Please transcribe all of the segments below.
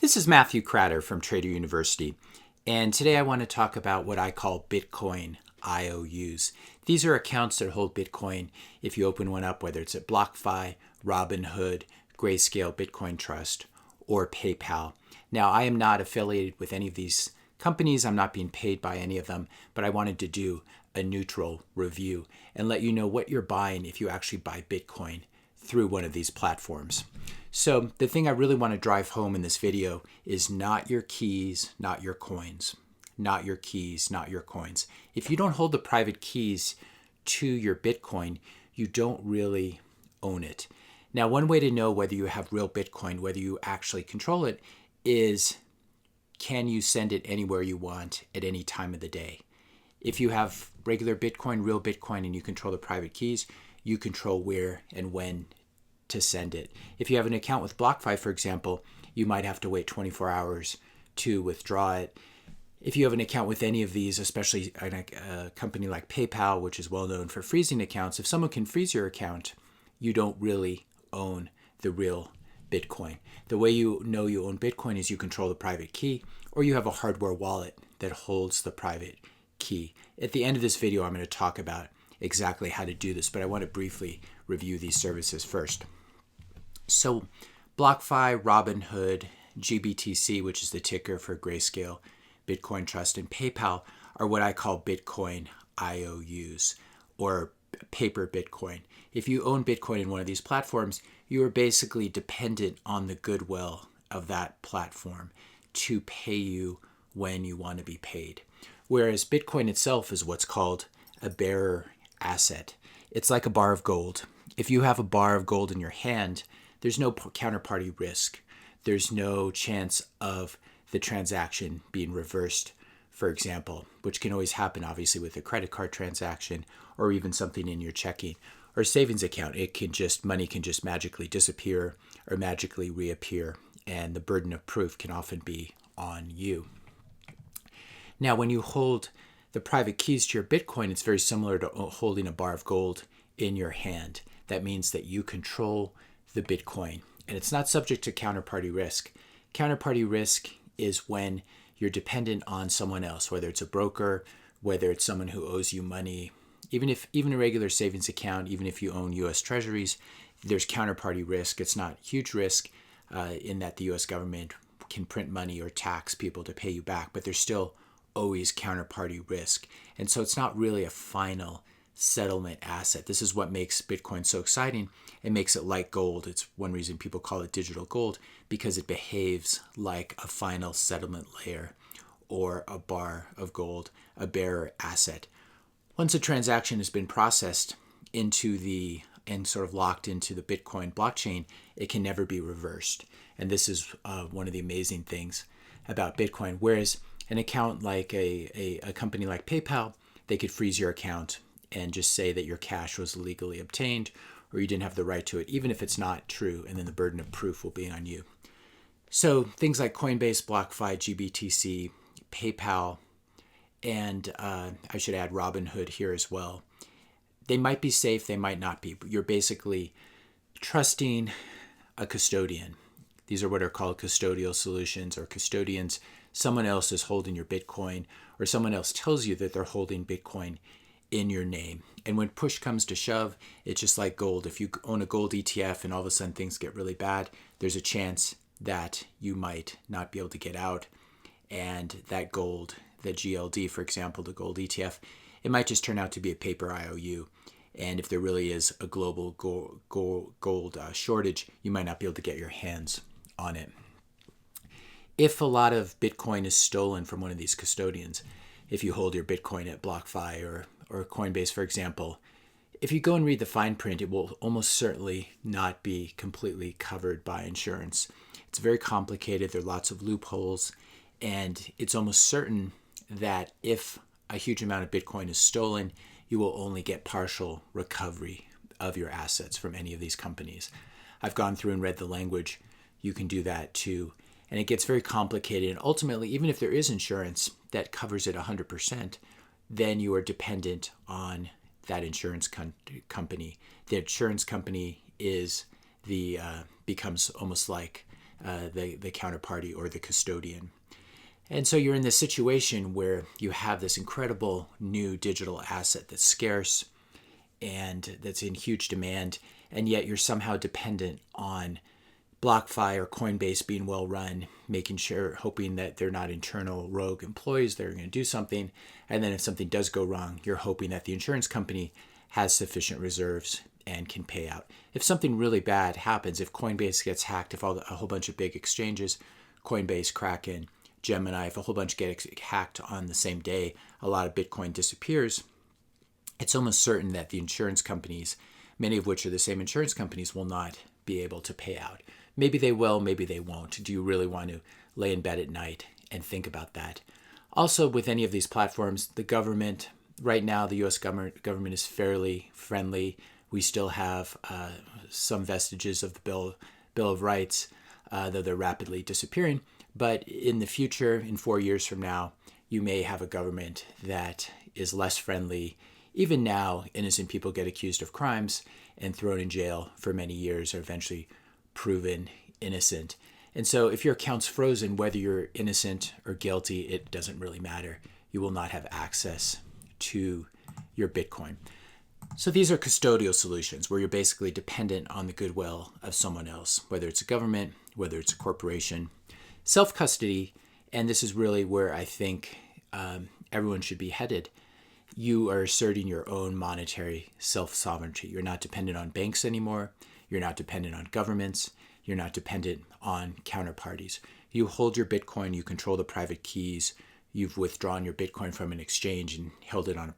This is Matthew Cratter from Trader University, and today I want to talk about what I call Bitcoin IOUs. These are accounts that hold Bitcoin if you open one up, whether it's at BlockFi, Robinhood, Grayscale Bitcoin Trust, or PayPal. Now, I am not affiliated with any of these companies. I'm not being paid by any of them, but I wanted to do a neutral review and let you know what you're buying if you actually buy Bitcoin through one of these platforms. So the thing I really want to drive home in this video is not your keys, not your coins. Not your keys, not your coins. If you don't hold the private keys to your Bitcoin, you don't really own it. Now, one way to know whether you have real Bitcoin, whether you actually control it, is can you send it anywhere you want at any time of the day? If you have regular Bitcoin, real Bitcoin, and you control the private keys, you control where and when to send it. If you have an account with BlockFi, for example, you might have to wait 24 hours to withdraw it. If you have an account with any of these, especially a company like PayPal, which is well known for freezing accounts, if someone can freeze your account, you don't really own the real Bitcoin. The way you know you own Bitcoin is you control the private key, or you have a hardware wallet that holds the private key. At the end of this video, I'm going to talk about exactly how to do this, but I want to briefly review these services first. So BlockFi, Robinhood, GBTC, which is the ticker for Grayscale Bitcoin Trust, and PayPal are what I call Bitcoin IOUs, or paper Bitcoin. If you own Bitcoin in one of these platforms, you are basically dependent on the goodwill of that platform to pay you when you want to be paid. Whereas Bitcoin itself is what's called a bearer asset. It's like a bar of gold. If you have a bar of gold in your hand, there's no counterparty risk. There's no chance of the transaction being reversed, for example, which can always happen, obviously, with a credit card transaction or even something in your checking or savings account. Money can just magically disappear or magically reappear, and the burden of proof can often be on you. Now, when you hold the private keys to your Bitcoin, it's very similar to holding a bar of gold in your hand. That means that you control the Bitcoin, and it's not subject to counterparty risk. Counterparty risk is when you're dependent on someone else, whether it's a broker, whether it's someone who owes you money. Even a regular savings account, even if you own U.S. Treasuries, there's counterparty risk. It's not huge risk in that the U.S. government can print money or tax people to pay you back, but there's still always counterparty risk. And so it's not really a final settlement asset. This is what makes Bitcoin so exciting. It makes it like gold. It's one reason people call it digital gold, because it behaves like a final settlement layer or a bar of gold, a bearer asset. Once a transaction has been processed and sort of locked into the Bitcoin blockchain, it can never be reversed. And this is one of the amazing things about Bitcoin. Whereas an account like a company like PayPal, they could freeze your account and just say that your cash was illegally obtained or you didn't have the right to it, even if it's not true, and then the burden of proof will be on you. So things like Coinbase, BlockFi, GBTC, PayPal, and I should add Robinhood here as well. They might be safe, they might not be, but you're basically trusting a custodian. These are what are called custodial solutions or custodians. Someone else is holding your Bitcoin, or someone else tells you that they're holding Bitcoin in your name. And when push comes to shove, it's just like gold. If you own a gold ETF and all of a sudden things get really bad, there's a chance that you might not be able to get out. And that gold, the GLD, for example, the gold ETF, it might just turn out to be a paper IOU. And if there really is a global gold shortage, you might not be able to get your hands on it. If a lot of Bitcoin is stolen from one of these custodians, if you hold your Bitcoin at BlockFi or Coinbase, for example, if you go and read the fine print, it will almost certainly not be completely covered by insurance. It's very complicated. There are lots of loopholes, and it's almost certain that if a huge amount of Bitcoin is stolen, you will only get partial recovery of your assets from any of these companies. I've gone through and read the language. You can do that too. And it gets very complicated. And ultimately, even if there is insurance that covers it 100%, then you are dependent on that insurance company. The insurance company becomes almost like the counterparty or the custodian. And so you're in this situation where you have this incredible new digital asset that's scarce and that's in huge demand, and yet you're somehow dependent on BlockFi or Coinbase being well run, making sure, hoping that they're not internal rogue employees that are going to do something. And then if something does go wrong, you're hoping that the insurance company has sufficient reserves and can pay out. If something really bad happens, if Coinbase gets hacked, if a whole bunch of big exchanges, Coinbase, Kraken, Gemini, if a whole bunch get hacked on the same day, a lot of Bitcoin disappears, it's almost certain that the insurance companies, many of which are the same insurance companies, will not be able to pay out. Maybe they will, maybe they won't. Do you really want to lay in bed at night and think about that? Also, with any of these platforms, the government, right now, the U.S. government is fairly friendly. We still have some vestiges of the Bill of Rights, though they're rapidly disappearing. But in the future, in 4 years from now, you may have a government that is less friendly. Even now, innocent people get accused of crimes and thrown in jail for many years, or eventually proven innocent. And so if your account's frozen, whether you're innocent or guilty, it doesn't really matter. You will not have access to your Bitcoin. So these are custodial solutions where you're basically dependent on the goodwill of someone else, whether it's a government, whether it's a corporation. Self-custody, and this is really where I think everyone should be headed. You are asserting your own monetary self-sovereignty. You're not dependent on banks anymore. You're not dependent on governments. You're not dependent on counterparties. You hold your Bitcoin. You control the private keys. You've withdrawn your Bitcoin from an exchange and held it on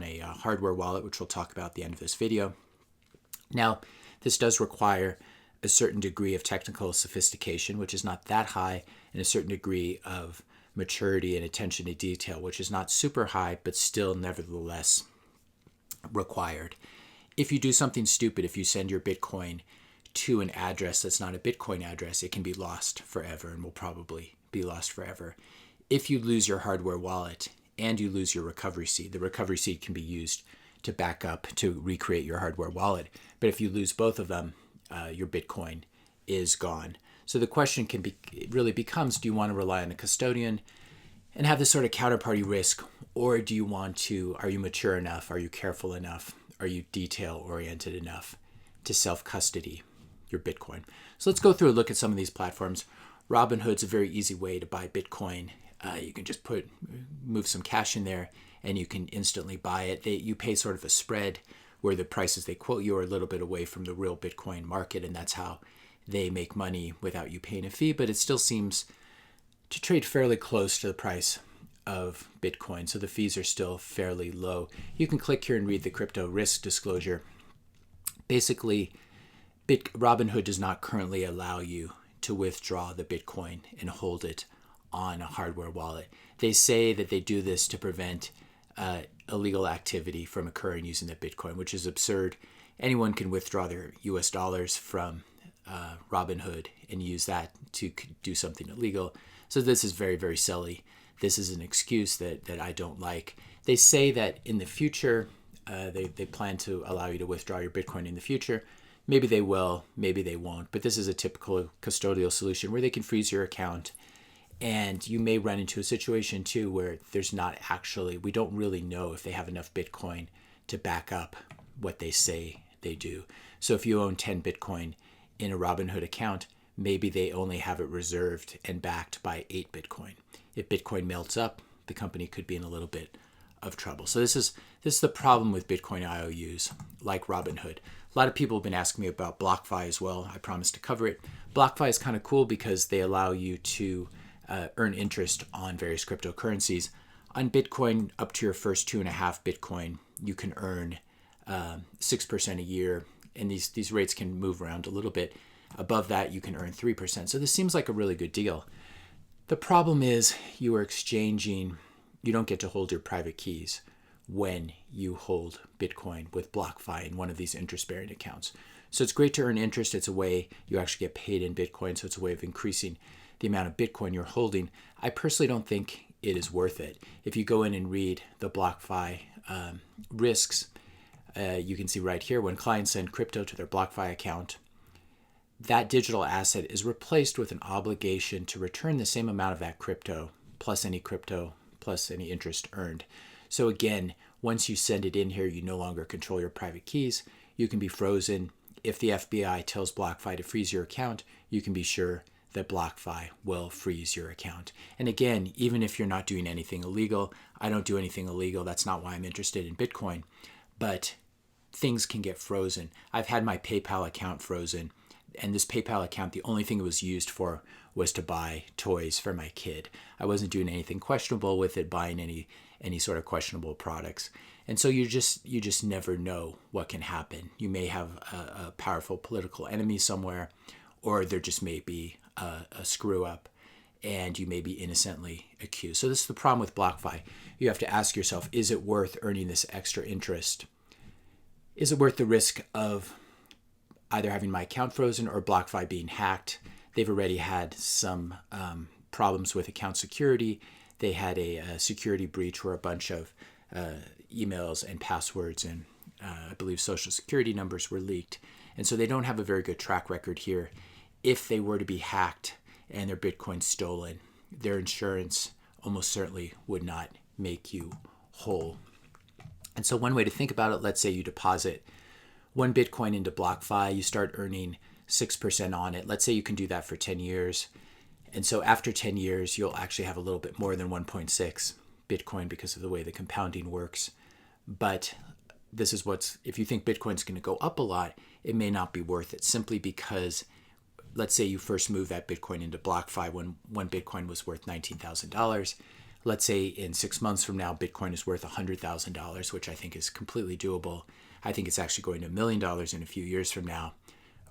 a hardware wallet, which we'll talk about at the end of this video. Now, this does require a certain degree of technical sophistication, which is not that high, and a certain degree of maturity and attention to detail, which is not super high, but still nevertheless required. If you do something stupid, if you send your Bitcoin to an address that's not a Bitcoin address, it can be lost forever and will probably be lost forever. If you lose your hardware wallet and you lose your recovery seed, the recovery seed can be used to back up, to recreate your hardware wallet. But if you lose both of them, your Bitcoin is gone. So the question really becomes, do you want to rely on a custodian and have this sort of counterparty risk, or are you mature enough? Are you careful enough? Are you detail-oriented enough to self-custody your Bitcoin? So let's go through a look at some of these platforms. Robinhood's a very easy way to buy Bitcoin. You can just move some cash in there, and you can instantly buy it. You pay sort of a spread where the prices they quote you are a little bit away from the real Bitcoin market, and that's how they make money without you paying a fee. But it still seems to trade fairly close to the price of Bitcoin, so the fees are still fairly low. You can click here and read the crypto risk disclosure. Basically, Robinhood does not currently allow you to withdraw the Bitcoin and hold it on a hardware wallet. They say that they do this to prevent illegal activity from occurring using the Bitcoin, which is absurd. Anyone can withdraw their US dollars from Robinhood and use that to do something illegal. So this is very, very silly. This is an excuse that I don't like. They say that in the future, they plan to allow you to withdraw your Bitcoin in the future. Maybe they will, maybe they won't. But this is a typical custodial solution where they can freeze your account. And you may run into a situation too where we don't really know if they have enough Bitcoin to back up what they say they do. So if you own 10 Bitcoin in a Robinhood account, maybe they only have it reserved and backed by 8 Bitcoin. If Bitcoin melts up, the company could be in a little bit of trouble. So this is the problem with Bitcoin IOUs, like Robinhood. A lot of people have been asking me about BlockFi as well. I promised to cover it. BlockFi is kind of cool because they allow you to earn interest on various cryptocurrencies. On Bitcoin, up to your first 2.5 Bitcoin, you can earn 6% a year, and these rates can move around a little bit. Above that, you can earn 3%. So this seems like a really good deal. The problem is you don't get to hold your private keys when you hold Bitcoin with BlockFi in one of these interest-bearing accounts. So it's great to earn interest. It's a way you actually get paid in Bitcoin, so it's a way of increasing the amount of Bitcoin you're holding. I personally don't think it is worth it. If you go in and read the BlockFi risks, you can see right here, when clients send crypto to their BlockFi account, that digital asset is replaced with an obligation to return the same amount of that crypto plus any interest earned. So again, once you send it in here, you no longer control your private keys. You can be frozen. If the FBI tells BlockFi to freeze your account, you can be sure that BlockFi will freeze your account. And again, even if you're not doing anything illegal, I don't do anything illegal. That's not why I'm interested in Bitcoin. But things can get frozen. I've had my PayPal account frozen. And this PayPal account, the only thing it was used for was to buy toys for my kid. I wasn't doing anything questionable with it, buying any sort of questionable products. And so you just never know what can happen. You may have a powerful political enemy somewhere, or there just may be a screw up, and you may be innocently accused. So this is the problem with BlockFi. You have to ask yourself, is it worth earning this extra interest? Is it worth the risk of either having my account frozen or BlockFi being hacked? They've already had some problems with account security. They had a security breach where a bunch of emails and passwords and I believe social security numbers were leaked. And so they don't have a very good track record here. If they were to be hacked and their Bitcoin stolen, their insurance almost certainly would not make you whole. And so one way to think about it, let's say you deposit 1 Bitcoin into BlockFi, you start earning 6% on it. Let's say you can do that for 10 years. And so after 10 years, you'll actually have a little bit more than 1.6 Bitcoin because of the way the compounding works. But this is if you think Bitcoin's going to go up a lot, it may not be worth it simply because, let's say you first move that Bitcoin into BlockFi when 1 Bitcoin was worth $19,000. Let's say in 6 months from now, Bitcoin is worth $100,000, which I think is completely doable. I think it's actually going to $1 million in a few years from now.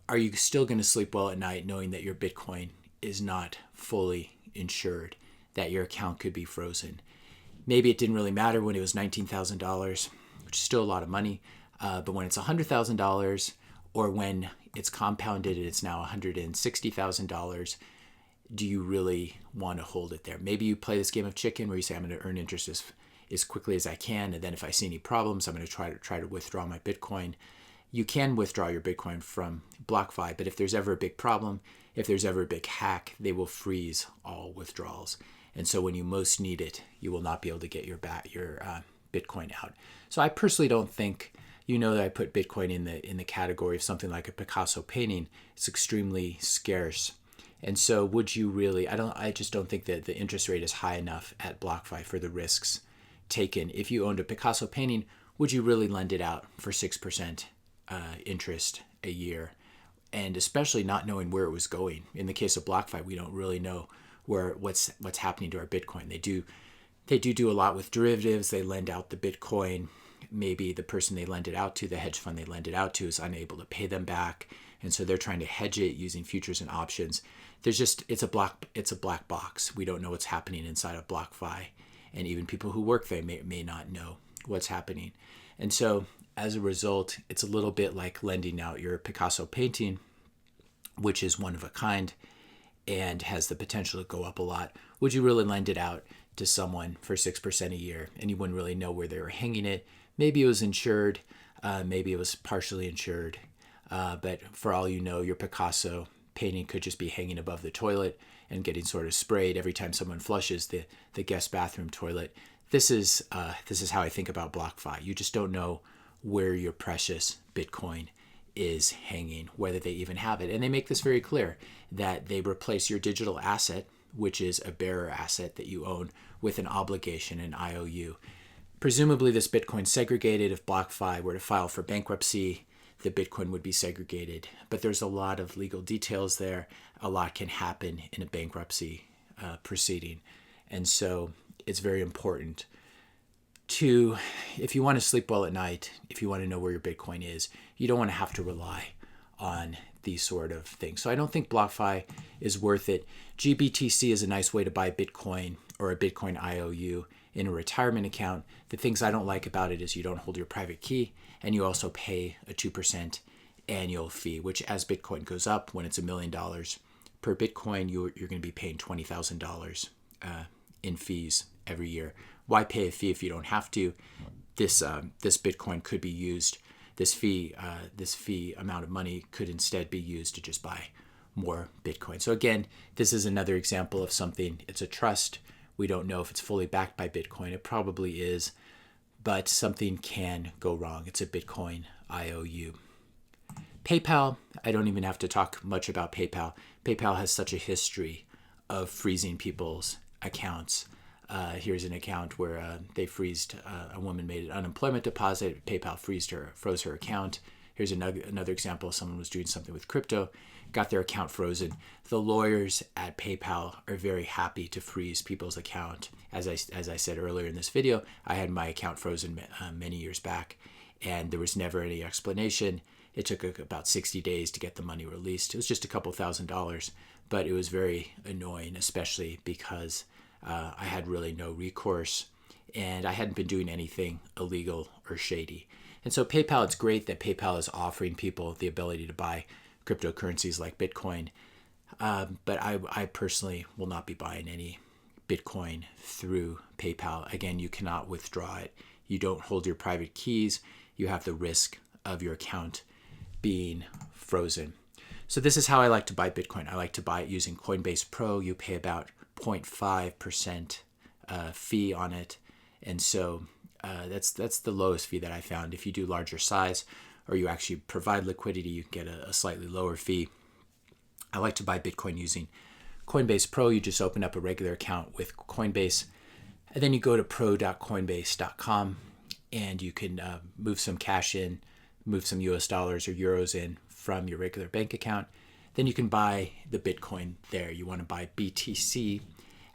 Are you still going to sleep well at night knowing that your Bitcoin is not fully insured, that your account could be frozen? Maybe it didn't really matter when it was $19,000, which is still a lot of money. But when it's $100,000 or when it's compounded and it's now $160,000, do you really want to hold it there? Maybe you play this game of chicken where you say, I'm going to earn interest as quickly as I can, and then if I see any problems, I'm going to try to withdraw my Bitcoin. You can withdraw your Bitcoin from BlockFi, but if there's ever a big problem, if there's ever a big hack, they will freeze all withdrawals. And so when you most need it, you will not be able to get your Bitcoin out. So I personally don't think, that I put Bitcoin in the category of something like a Picasso painting. It's extremely scarce. And so would you really, I just don't think that the interest rate is high enough at BlockFi for the risks taken. If you owned a Picasso painting, would you really lend it out for 6% interest a year? And especially not knowing where it was going. In the case of BlockFi, we don't really know what's happening to our Bitcoin. They do a lot with derivatives. They lend out the Bitcoin. Maybe the person they lend it out to, the hedge fund they lend it out to, is unable to pay them back, and so they're trying to hedge it using futures and options. It's a black box. We don't know what's happening inside of BlockFi, and even people who work there may not know what's happening. And so as a result, it's a little bit like lending out your Picasso painting, which is one of a kind and has the potential to go up a lot. Would you really lend it out to someone for 6% a year, and you wouldn't really know where they were hanging it? Maybe it was insured, maybe it was partially insured, but for all you know, your Picasso painting could just be hanging above the toilet and getting sort of sprayed every time someone flushes the guest bathroom toilet. This is how I think about BlockFi. You just don't know where your precious Bitcoin is hanging, whether they even have it. And they make this very clear that they replace your digital asset, which is a bearer asset that you own, with an obligation, an IOU. Presumably this Bitcoin segregated. If BlockFi were to file for bankruptcy, the Bitcoin would be segregated. But there's a lot of legal details there. A lot can happen in a bankruptcy proceeding. And so it's very important to, if you want to sleep well at night, if you want to know where your Bitcoin is, you don't want to have to rely on these sort of things. So I don't think BlockFi is worth it. GBTC is a nice way to buy Bitcoin or a Bitcoin IOU in a retirement account. The things I don't like about it is you don't hold your private key, and you also pay a 2% annual fee, which as Bitcoin goes up, when it's $1 million per Bitcoin, you're going to be paying $20,000 in fees every year. Why pay a fee if you don't have to? This Bitcoin could be used. This fee amount of money could instead be used to just buy more Bitcoin. So again, this is another example of something. It's a trust. We don't know if it's fully backed by Bitcoin. It probably is, but something can go wrong. It's a Bitcoin IOU. PayPal, I don't even have to talk much about PayPal. PayPal has such a history of freezing people's accounts. Here's an account where they freezed, a woman made an unemployment deposit. PayPal froze her account. Here's another example. Someone was doing something with crypto, got their account frozen. The lawyers at PayPal are very happy to freeze people's account. As I said earlier in this video, I had my account frozen many years back, and there was never any explanation. It took about 60 days to get the money released. It was just a couple $1,000s, but it was very annoying, especially because I had really no recourse, and I hadn't been doing anything illegal or shady. And so PayPal, it's great that PayPal is offering people the ability to buy cryptocurrencies like Bitcoin, but I personally will not be buying any Bitcoin through PayPal. Again, you cannot withdraw it. You don't hold your private keys. You have the risk of your account being frozen. So this is how I like to buy Bitcoin. I like to buy it using Coinbase Pro. You pay about 0.5% fee on it, and so that's the lowest fee that I found. If you do larger size or you actually provide liquidity, you can get a slightly lower fee. I like to buy Bitcoin using Coinbase Pro. You just open up a regular account with Coinbase, and then you go to pro.coinbase.com, and you can move some cash in, move some US dollars or euros in from your regular bank account. Then you can buy the Bitcoin there. You want to buy BTC,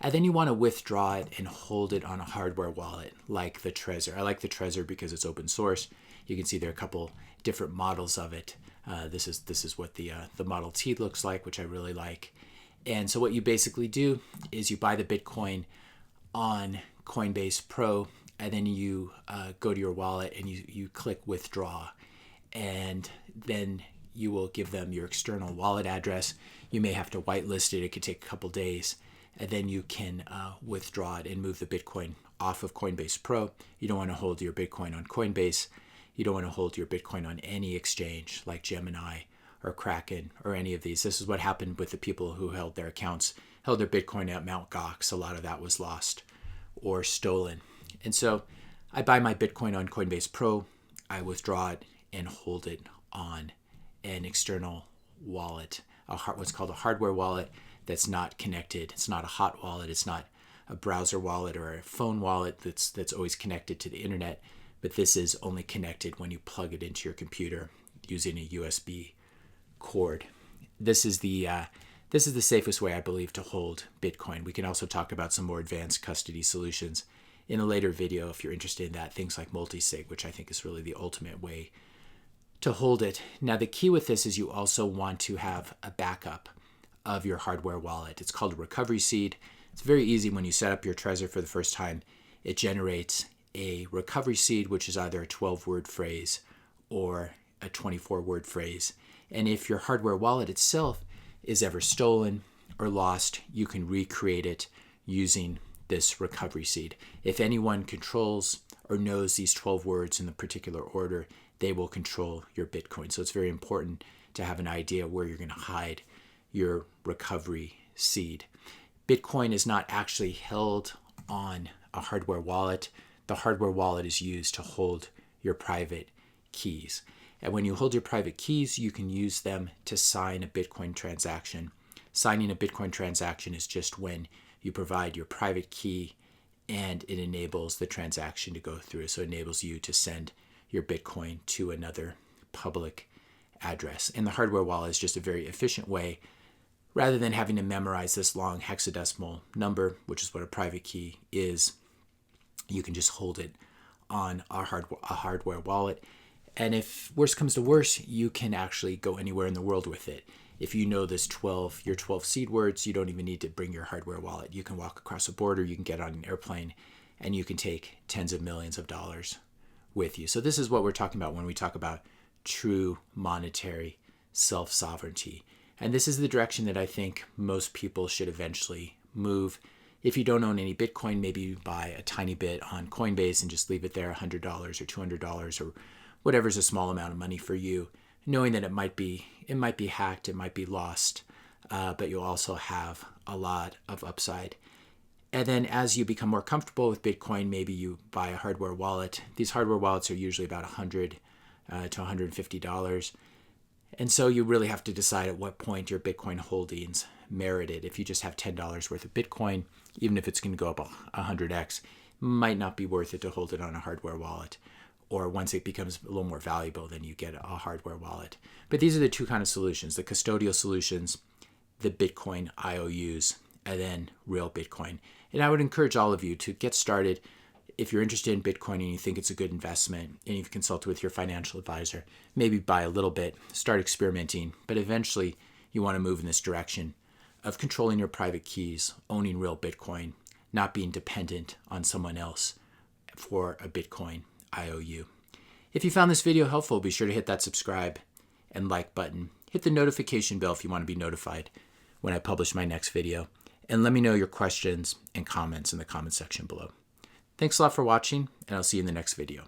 and then you want to withdraw it and hold it on a hardware wallet like the Trezor. I like the Trezor because it's open source. You can see there are a couple different models of it. This is what the Model T looks like, which I really like. And so what you basically do is you buy the Bitcoin on Coinbase Pro, and then you go to your wallet and you click withdraw, and then you will give them your external wallet address. You may have to whitelist it. It could take a couple days, and then you can withdraw it and move the Bitcoin off of Coinbase Pro. You don't want to hold your Bitcoin on Coinbase. You don't want to hold your Bitcoin on any exchange like Gemini or Kraken or any of these. This is what happened with the people who held their accounts, held their Bitcoin at Mt. Gox. A lot of that was lost or stolen. And so I buy my Bitcoin on Coinbase Pro. I withdraw it and hold it on an external wallet, what's called a hardware wallet that's not connected. It's not a hot wallet. It's not a browser wallet or a phone wallet that's always connected to the internet, but this is only connected when you plug it into your computer using a USB cord. This is the safest way, I believe, to hold Bitcoin. We can also talk about some more advanced custody solutions in a later video if you're interested in that, things like multi-sig, which I think is really the ultimate way to hold it. Now, the key with this is you also want to have a backup of your hardware wallet. It's called a recovery seed. It's very easy. When you set up your Trezor for the first time, it generates a recovery seed, which is either a 12-word phrase or a 24-word phrase. And if your hardware wallet itself is ever stolen or lost, you can recreate it using this recovery seed. If anyone controls or knows these 12 words in the particular order, they will control your Bitcoin. So it's very important to have an idea where you're going to hide your recovery seed. Bitcoin is not actually held on a hardware wallet. The hardware wallet is used to hold your private keys. And when you hold your private keys, you can use them to sign a Bitcoin transaction. Signing a Bitcoin transaction is just when you provide your private key and it enables the transaction to go through. So it enables you to send your Bitcoin to another public address. And the hardware wallet is just a very efficient way, rather than having to memorize this long hexadecimal number, which is what a private key is. You can just hold it on a hardware wallet. And if worse comes to worse, you can actually go anywhere in the world with it. If you know your 12 seed words, you don't even need to bring your hardware wallet. You can walk across a border, you can get on an airplane, and you can take tens of millions of dollars with you. So this is what we're talking about when we talk about true monetary self-sovereignty. And this is the direction that I think most people should eventually move. If you don't own any Bitcoin, maybe you buy a tiny bit on Coinbase and just leave it there, $100 or $200 or whatever's a small amount of money for you, knowing that it might be hacked, it might be lost. but you'll also have a lot of upside. And then as you become more comfortable with Bitcoin, maybe you buy a hardware wallet. These hardware wallets are usually about $100 to $150. And so you really have to decide at what point your Bitcoin holdings merit it. If you just have $10 worth of Bitcoin, even if it's going to go up 100x, might not be worth it to hold it on a hardware wallet. Or once it becomes a little more valuable, then you get a hardware wallet. But these are the two kind of solutions: the custodial solutions, the Bitcoin IOUs, and then real Bitcoin. And I would encourage all of you to get started. If you're interested in Bitcoin and you think it's a good investment and you've consulted with your financial advisor, maybe buy a little bit, start experimenting, but eventually you want to move in this direction of controlling your private keys, owning real Bitcoin, not being dependent on someone else for a Bitcoin IOU. If you found this video helpful, be sure to hit that subscribe and like button. Hit the notification bell if you want to be notified when I publish my next video. And let me know your questions and comments in the comment section below. Thanks a lot for watching, and I'll see you in the next video.